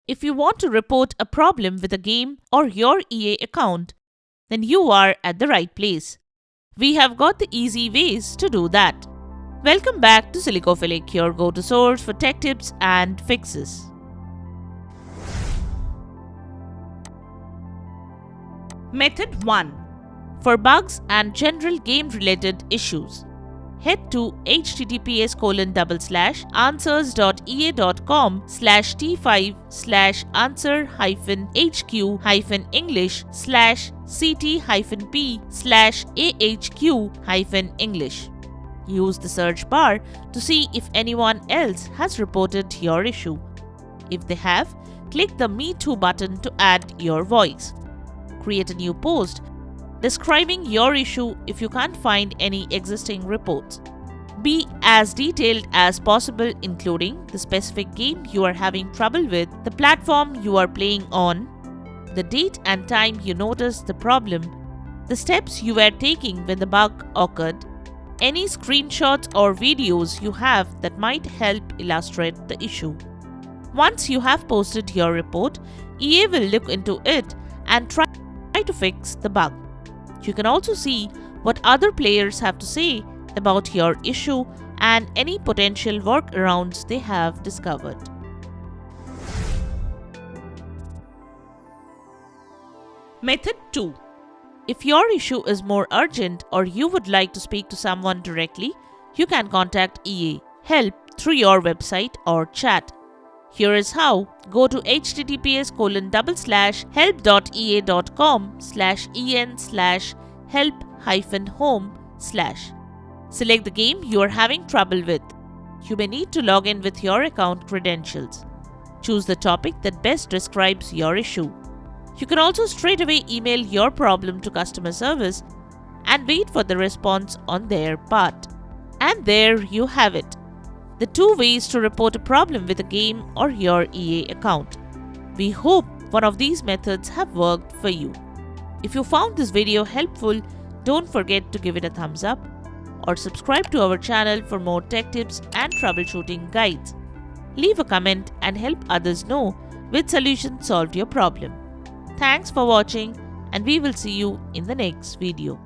If you want to report a problem with a game or your EA account, then you are at the right place. We have got the easy ways to do that. Welcome back to Silicophilic, your go-to source for tech tips and fixes. Method 1. For bugs and general game-related issues, head to https://answers.ea.com/t5/answer-hq-p/ahq-english. Use the search bar to see if anyone else has reported your issue. If they have, click the Me Too button to add your voice. Create a new post describing your issue if you can't find any existing reports. Be as detailed as possible, including the specific game you are having trouble with, the platform you are playing on, the date and time you noticed the problem, the steps you were taking when the bug occurred, any screenshots or videos you have that might help illustrate the issue. Once you have posted your report, EA will look into it and try to fix the bug. You can also see what other players have to say about your issue and any potential workarounds they have discovered. Method 2. If your issue is more urgent or you would like to speak to someone directly, you can contact EA Help through your website or chat. Here is how. Go to https://help.ea.com/en/help-home/. Select the game you are having trouble with. You may need to log in with your account credentials. Choose the topic that best describes your issue. You can also straightaway email your problem to customer service and wait for the response on their part. And there you have it. The 2 ways to report a problem with a game or your EA account. We hope one of these methods have worked for you. If you found this video helpful, don't forget to give it a thumbs up or subscribe to our channel for more tech tips and troubleshooting guides. Leave a comment and help others know which solution solved your problem. Thanks for watching, and we will see you in the next video.